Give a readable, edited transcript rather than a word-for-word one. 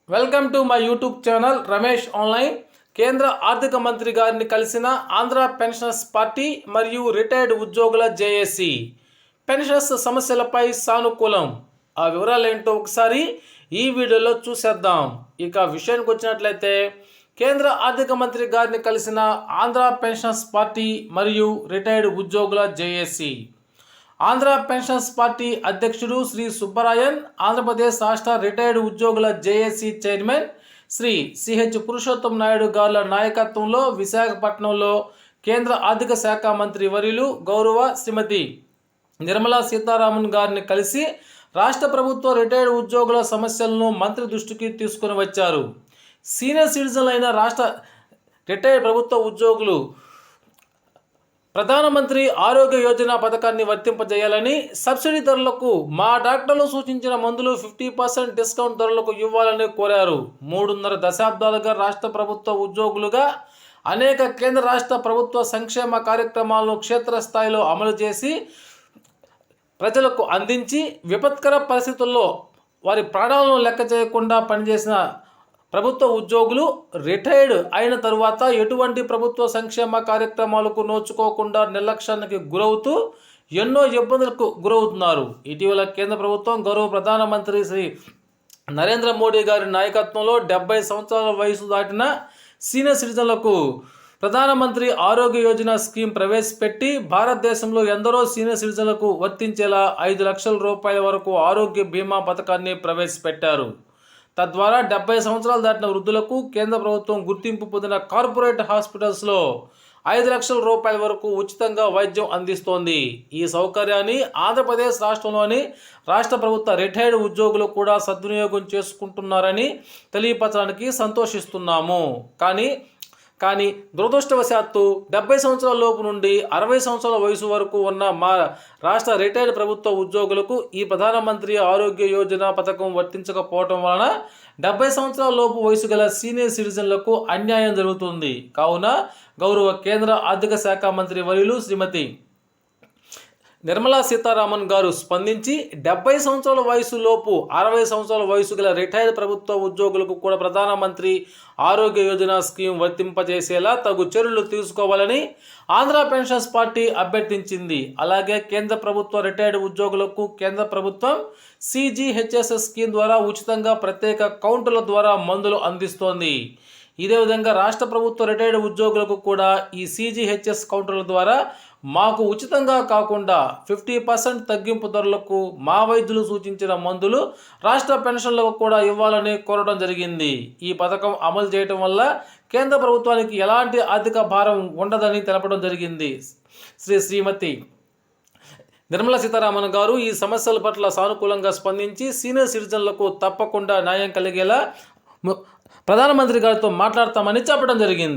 Welcome to my YouTube channel Ramesh online. కేంద్ర ఆర్థిక మంత్రి గారిని కలిసిన ఆంధ్ర పెన్షనర్స్ పార్టీ మరియు రిటైర్డ్ ఉద్యోగుల జేఏసీ పెన్షనర్స్ సమస్యలపై సానుకూలం. ఆ వివరాలు ఏంటో ఒకసారి ఈ వీడియోలో చూసేద్దాం. ఇక విషయానికి వచ్చినట్లయితే కేంద్ర ఆర్థిక మంత్రి గారిని కలిసిన ఆంధ్ర పెన్షనర్స్ పార్టీ మరియు రిటైర్డ్ ఉద్యోగుల జేఏసీ. ఆంధ్ర పెన్షనర్స్ పార్టీ అధ్యక్షుడు శ్రీ సుబ్బరాయన్, ఆంధ్రప్రదేశ్ రాష్ట్ర రిటైర్డ్ ఉద్యోగుల JAC chairman Shri CH Purushottam Naidu గార్ల నాయకత్వంలో విశాఖపట్నంలో కేంద్ర ఆర్థిక శాఖ మంత్రి వర్యులు గౌరవ శ్రీమతి నిర్మలా సీతారామన్ గారిని కలిసి రాష్ట్ర ప్రభుత్వ రిటైర్డ్ ఉద్యోగుల సమస్యలను మంత్రి దృష్టికి తీసుకుని వచ్చారు. సీనియర్ సిటిజన్లు అయిన రాష్ట్ర రిటైర్డ్ ప్రభుత్వ ఉద్యోగులు ప్రధానమంత్రి ఆరోగ్య యోజన పథకాన్ని వర్తింపజేయాలని, సబ్సిడీ ధరలకు మా డాక్టర్లు సూచించిన మందులు 50% డిస్కౌంట్ ధరలకు ఇవ్వాలని కోరారు. 3.5 దశాబ్దాలుగా రాష్ట్ర ప్రభుత్వ ఉద్యోగులుగా అనేక కేంద్ర రాష్ట్ర ప్రభుత్వ సంక్షేమ కార్యక్రమాలను క్షేత్రస్థాయిలో అమలు చేసి ప్రజలకు అందించి విపత్కర పరిస్థితుల్లో వారి ప్రాణాలను లెక్క చేయకుండా పనిచేసిన ప్రభుత్వ ఉద్యోగులు రిటైర్డ్ అయిన తరువాత ఎటువంటి ప్రభుత్వ సంక్షేమ కార్యక్రమాలకు నోచుకోకుండా నిర్లక్ష్యానికి గురవుతూ ఎన్నో ఇబ్బందులకు గురవుతున్నారు. ఇటీవల కేంద్ర ప్రభుత్వం గౌరవ ప్రధానమంత్రి శ్రీ నరేంద్ర మోడీ గారి నాయకత్వంలో 70 సంవత్సరాల వయసు దాటిన సీనియర్ సిటిజన్లకు ప్రధానమంత్రి ఆరోగ్య యోజన స్కీమ్ ప్రవేశపెట్టి భారతదేశంలో ఎందరో సీనియర్ సిటిజన్లకు వర్తించేలా 5 లక్షల రూపాయల వరకు ఆరోగ్య బీమా పథకాన్ని ప్రవేశపెట్టారు. తద్వారా 70 సంవత్సరాలు దాటిన వృద్ధులకు కేంద్ర ప్రభుత్వం గుర్తింపు పొందిన కార్పొరేట్ హాస్పిటల్స్లో 5 లక్షల రూపాయల వరకు ఉచితంగా వైద్యం అందిస్తోంది. ఈ సౌకర్యాన్ని ఆంధ్రప్రదేశ్ రాష్ట్రంలోని రాష్ట్ర ప్రభుత్వ రిటైర్డ్ ఉద్యోగులు కూడా సద్వినియోగం చేసుకుంటున్నారని తెలియపరచడానికి సంతోషిస్తున్నాము. కానీ దురదృష్టవశాత్తు 70 సంవత్సరాల లోపు నుండి 60 సంవత్సరాల వయసు వరకు ఉన్న మా రాష్ట్ర రిటైర్డ్ ప్రభుత్వ ఉద్యోగులకు ఈ ప్రధానమంత్రి ఆరోగ్య యోజన పథకం వర్తించకపోవడం వలన 70 సంవత్సరాల లోపు వయసు గల సీనియర్ సిటిజన్లకు అన్యాయం జరుగుతుంది. కావున గౌరవ కేంద్ర ఆర్థిక శాఖ మంత్రి వర్యులు శ్రీమతి నిర్మలా సీతారామన్ గారు స్పందించి 70 సంవత్సరాల వయసు లోపు 60 సంవత్సరాల వయసు గల రిటైర్డ్ ప్రభుత్వ ఉద్యోగులకు కూడా ప్రధానమంత్రి ఆరోగ్య యోజన స్కీమ్ వర్తింపజేసేలా తగు చర్యలు తీసుకోవాలని ఆంధ్ర పెన్షనర్స్ పార్టీ అభ్యర్థించింది. అలాగే కేంద్ర ప్రభుత్వ రిటైర్డ్ ఉద్యోగులకు కేంద్ర ప్రభుత్వం CGHS స్కీమ్ ద్వారా ఉచితంగా ప్రత్యేక కౌంటర్ల ద్వారా మందులు అందిస్తోంది. ఇదే విధంగా రాష్ట్ర ప్రభుత్వ రిటైర్డ్ ఉద్యోగులకు కూడా ఈ CGHS కౌంటర్ల ద్వారా మాకు ఉచితంగా కాకుండా 50% తగ్గింపు ధరలకు మా వైద్యులు సూచించిన మందులు రాష్ట్ర పెన్షన్లకు కూడా ఇవ్వాలని కోరడం జరిగింది. ఈ పథకం అమలు చేయడం వల్ల కేంద్ర ప్రభుత్వానికి ఎలాంటి ఆర్థిక భారం ఉండదని తెలపడం జరిగింది. శ్రీమతి నిర్మలా సీతారామన్ గారు ఈ సమస్యల పట్ల సానుకూలంగా స్పందించి సీనియర్ సిటిజన్లకు తప్పకుండా న్యాయం కలిగేలా ప్రధానమంత్రి గారితో మాట్లాడతామని చెప్పడం జరిగింది.